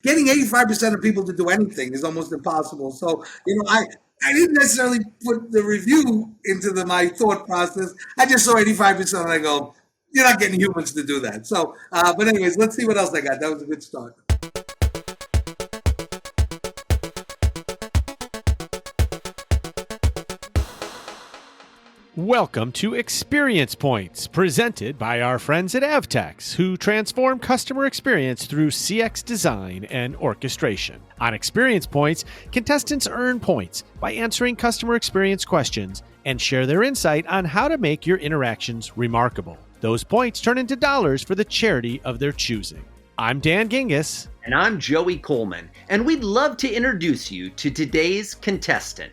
getting 85% of people to do anything is almost impossible. So, I didn't necessarily put the review into my thought process. I just saw 85% and I go, you're not getting humans to do that. So, but anyways, let's see what else I got. That was a good start. Welcome to Experience Points, presented by our friends at Avtex, who transform customer experience through CX design and orchestration. On Experience Points, contestants earn points by answering customer experience questions and share their insight on how to make your interactions remarkable. Those points turn into dollars for the charity of their choosing. I'm Dan Gingiss. And I'm Joey Coleman, and we'd love to introduce you to today's contestant.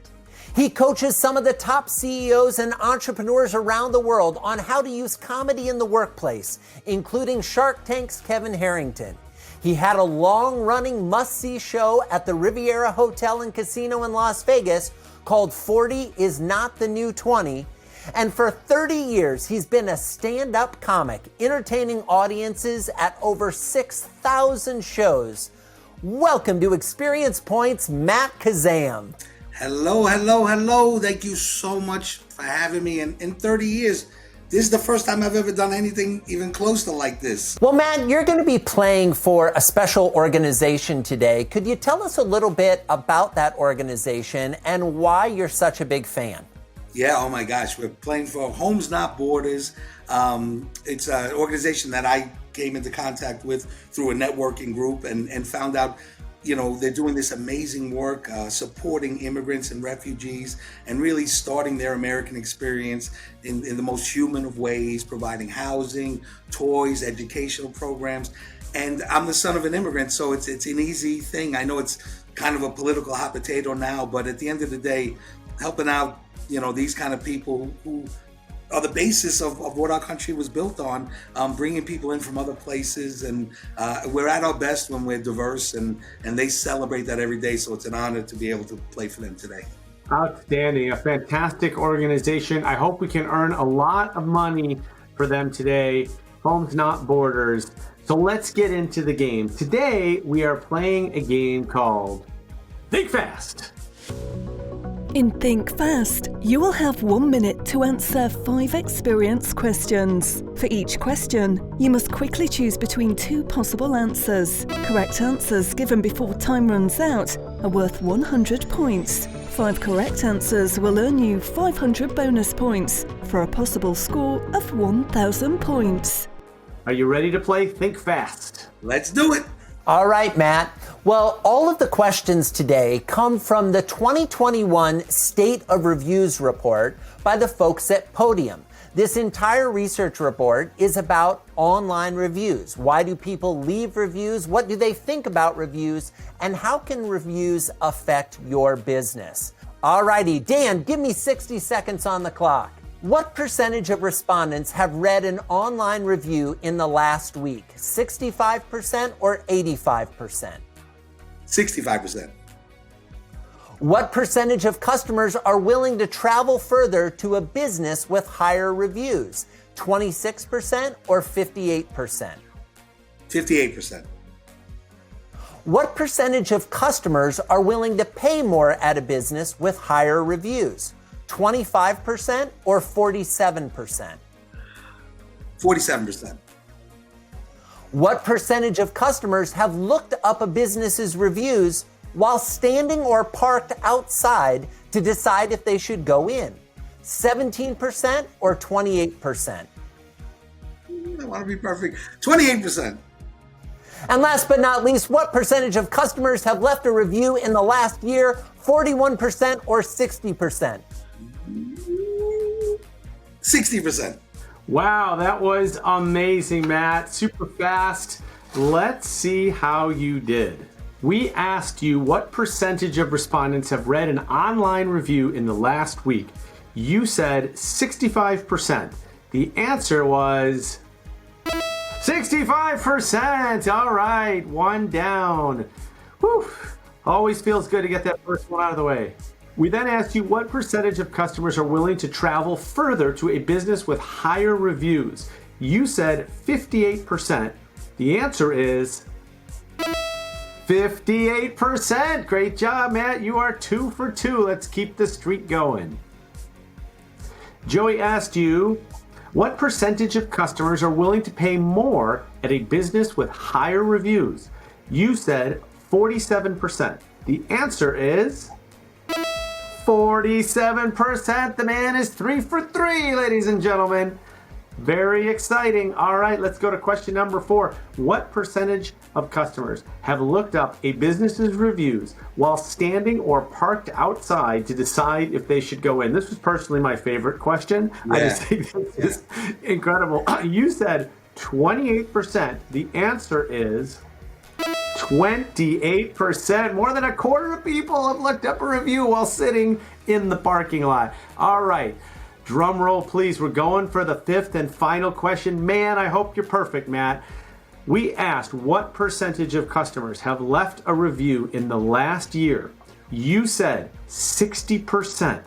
He coaches some of the top CEOs and entrepreneurs around the world on how to use comedy in the workplace, including Shark Tank's Kevin Harrington. He had a long-running must-see show at the Riviera Hotel and Casino in Las Vegas called 40 is Not the New 20. And for 30 years, he's been a stand-up comic, entertaining audiences at over 6,000 shows. Welcome to Experience Points, Matt Kazam. Hello. Thank you so much for having me. And in 30 years, this is the first time I've ever done anything even close to like this. Well, Matt, you're going to be playing for a special organization today. Could you tell us a little bit about that organization and why you're such a big fan? Yeah, oh my gosh. We're playing for Homes Not Borders. It's an organization that I came into contact with through a networking group and found out they're doing this amazing work, supporting immigrants and refugees and really starting their American experience in the most human of ways, providing housing, toys, educational programs. And I'm the son of an immigrant, so it's an easy thing. I know it's kind of a political hot potato now, but at the end of the day, helping out, these kind of people who are the basis of what our country was built on, bringing people in from other places. And we're at our best when we're diverse, and they celebrate that every day. So it's an honor to be able to play for them today. Outstanding. A fantastic organization. I hope we can earn a lot of money for them today. Homes Not Borders. So let's get into the game. Today, we are playing a game called Think Fast. In Think Fast, you will have 1 minute to answer 5 experience questions. For each question, you must quickly choose between 2 possible answers. Correct answers given before time runs out are worth 100 points. 5 correct answers will earn you 500 bonus points for a possible score of 1,000 points. Are you ready to play Think Fast? Let's do it. All right, Matt. Well, all of the questions today come from the 2021 State of Reviews report by the folks at Podium. This entire research report is about online reviews. Why do people leave reviews? What do they think about reviews? And how can reviews affect your business? All righty, Dan, give me 60 seconds on the clock. What percentage of respondents have read an online review in the last week? 65% or 85%? 65%. What percentage of customers are willing to travel further to a business with higher reviews? 26% or 58%? 58%. What percentage of customers are willing to pay more at a business with higher reviews? 25% or 47%? 47%. What percentage of customers have looked up a business's reviews while standing or parked outside to decide if they should go in? 17% or 28%? I want to be perfect. 28%. And last but not least, what percentage of customers have left a review in the last year? 41% or 60%? 60%. Wow, that was amazing, Matt. Super fast. Let's see how you did. We asked you what percentage of respondents have read an online review in the last week. You said 65%. The answer was 65%. All right, one down. Whew. Always feels good to get that first one out of the way. We then asked you what percentage of customers are willing to travel further to a business with higher reviews. You said 58%. The answer is 58%. Great job, Matt. You are 2 for 2. Let's keep the streak going. Joey asked you, what percentage of customers are willing to pay more at a business with higher reviews? You said 47%. The answer is 47%. The man is 3 for 3, ladies and gentlemen. Very exciting. All right, let's go to question number 4. What percentage of customers have looked up a business's reviews while standing or parked outside to decide if they should go in? This was personally my favorite question. I just think this is incredible. You said 28%. The answer is 28%. More than a quarter of people have looked up a review while sitting in the parking lot. All right. Drum roll, please. We're going for the 5th and final question. Man, I hope you're perfect, Matt. We asked what percentage of customers have left a review in the last year. You said 60%.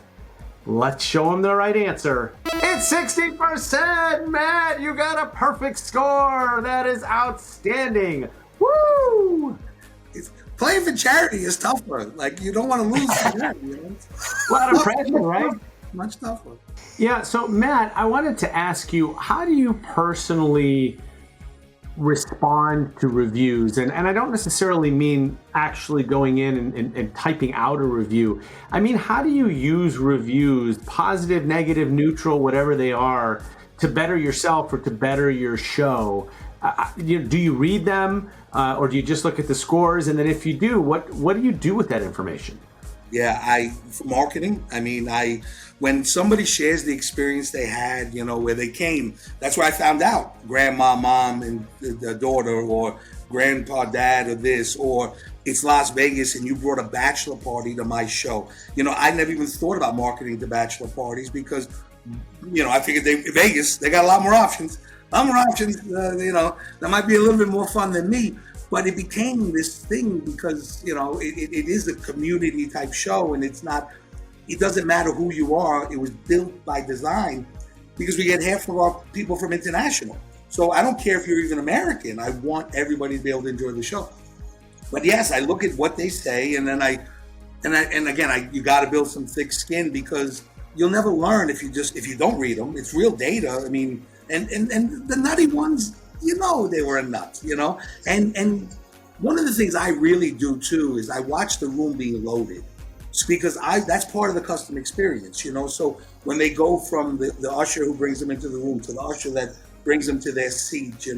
Let's show them the right answer. It's 60%, Matt. You got a perfect score. That is outstanding. Woo! Playing for charity is tougher. Like, you don't want to lose to charity, you know? A lot of pressure, right? Much tougher. Yeah, so Matt, I wanted to ask you, how do you personally respond to reviews? And I don't necessarily mean actually going in and typing out a review. I mean, how do you use reviews, positive, negative, neutral, whatever they are, to better yourself or to better your show? Do you read them or do you just look at the scores? And then if you do, what do you do with that information? Yeah, for marketing, when somebody shares the experience they had, where they came, that's where I found out. Grandma, mom, and the daughter, or grandpa, dad, or this, or it's Las Vegas and you brought a bachelor party to my show. I never even thought about marketing to bachelor parties because, I figured Vegas, they got a lot more options. That might be a little bit more fun than me. But it became this thing because, it is a community type show, and it doesn't matter who you are. It was built by design because we get half of our people from international. So I don't care if you're even American. I want everybody to be able to enjoy the show. But yes, I look at what they say, and then you got to build some thick skin because you'll never learn if you don't read them. It's real data. And the nutty ones, they were a nut, and one of the things I really do too is I watch the room being loaded. It's because that's part of the customer experience, so when they go from the usher who brings them into the room to the usher that brings them to their seat,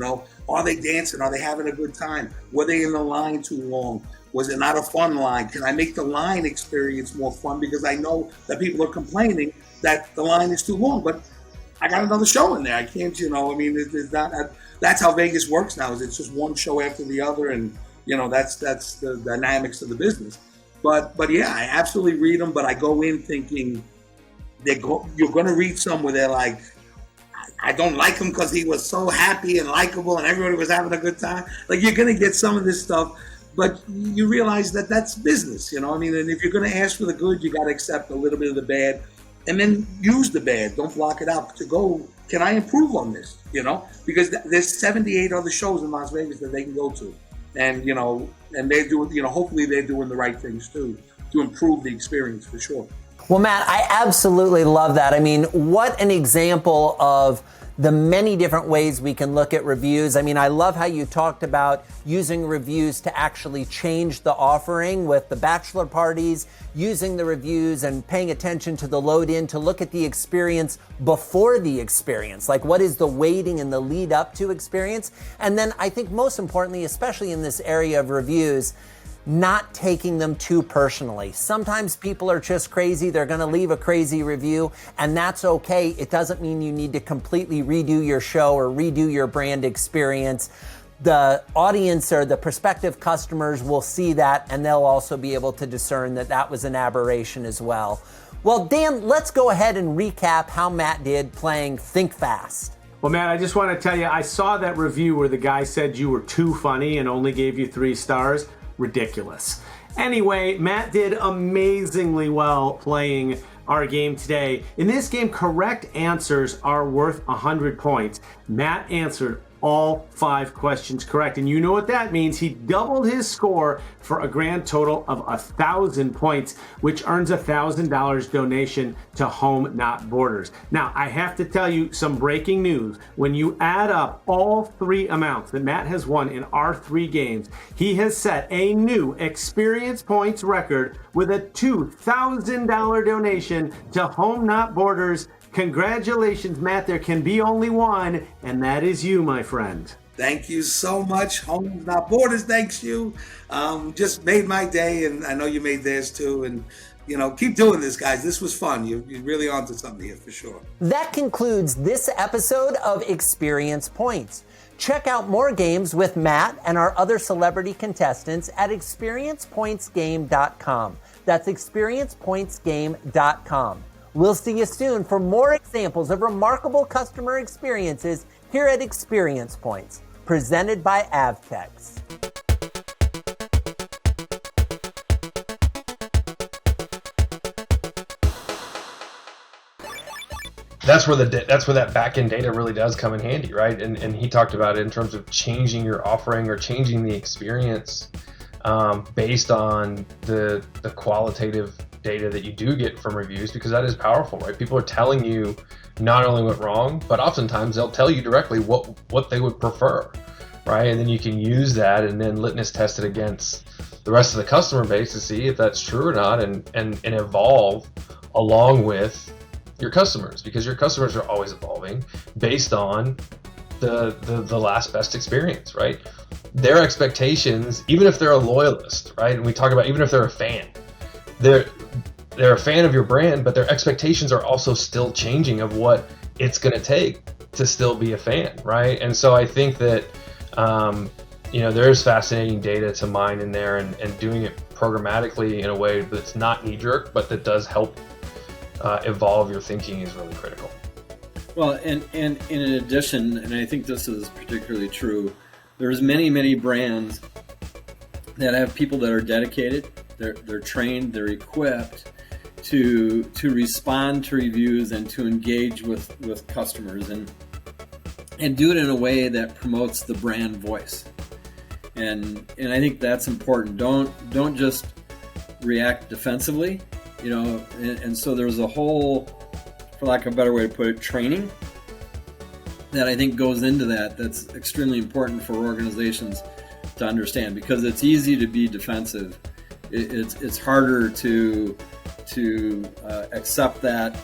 are they dancing? Are they having a good time? Were they in the line too long? Was it not a fun line? Can I make the line experience more fun? Because I know that people are complaining that the line is too long, but I got another show in there. I can't, it's not. That's how Vegas works now. Is it's just one show after the other, and that's the dynamics of the business. But yeah, I absolutely read them. But I go in thinking you're going to read some where they're like, I don't like him because he was so happy and likable, and everybody was having a good time. Like, you're going to get some of this stuff, but you realize that that's business. And if you're going to ask for the good, you got to accept a little bit of the bad. And then use the bad. Don't block it out. To go, can I improve on this? Because there's 78 other shows in Las Vegas that they can go to, and and they're doing, hopefully they're doing the right things too to improve the experience for sure. Well, Matt, I absolutely love that. What an example of the many different ways we can look at reviews. I love how you talked about using reviews to actually change the offering with the bachelor parties, using the reviews and paying attention to the load in to look at the experience before the experience. Like, what is the waiting and the lead up to experience? And then I think most importantly, especially in this area of reviews, not taking them too personally. Sometimes people are just crazy. They're going to leave a crazy review, and that's okay. It doesn't mean you need to completely redo your show or redo your brand experience. The audience or the prospective customers will see that, and they'll also be able to discern that that was an aberration as well. Well, Dan, let's go ahead and recap how Matt did playing Think Fast. Well, Matt, I just want to tell you, I saw that review where the guy said you were too funny and only gave you 3 stars. Ridiculous. Anyway, Matt did amazingly well playing our game today. In this game, correct answers are worth 100 points. Matt answered all 5 questions correct. And you know what that means. He doubled his score for a grand total of 1,000 points, which earns $1,000 donation to Home Not Borders. Now, I have to tell you some breaking news. When you add up all 3 amounts that Matt has won in our 3 games, he has set a new experience points record with a $2,000 donation to Home Not Borders. Congratulations, Matt. There can be only one, and that is you, my friend. Thank you so much. Homes Not Borders, thanks you. Just made my day, and I know you made theirs too. And, keep doing this, guys. This was fun. You're really onto something here for sure. That concludes this episode of Experience Points. Check out more games with Matt and our other celebrity contestants at experiencepointsgame.com. That's experiencepointsgame.com. We'll see you soon for more examples of remarkable customer experiences here at Experience Points, presented by Avtex. That's where that back-end data really does come in handy, right? And he talked about it in terms of changing your offering or changing the experience based on the qualitative data that you do get from reviews, because that is powerful, right? People are telling you not only what's wrong, but oftentimes they'll tell you directly what they would prefer, right? And then you can use that and then litmus test it against the rest of the customer base to see if that's true or not, and evolve along with your customers, because your customers are always evolving based on the last best experience, right? Their expectations, even if they're a loyalist, right? And we talk about even if they're a fan, they're a fan of your brand, but their expectations are also still changing of what it's going to take to still be a fan, right? And so I think that there's fascinating data to mine in there, and doing it programmatically in a way that's not knee-jerk, but that does help evolve your thinking is really critical. Well, and in addition, and I think this is particularly true, there's many brands that have people that are dedicated, they're trained, they're equipped to respond to reviews and to engage with customers and do it in a way that promotes the brand voice. And I think that's important. Don't just react defensively, and so there's a whole, for lack of a better way to put it, training that I think goes into that's extremely important for organizations to understand, because it's easy to be defensive. It's harder to accept that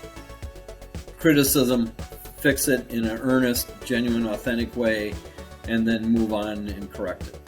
criticism, fix it in an earnest, genuine, authentic way, and then move on and correct it.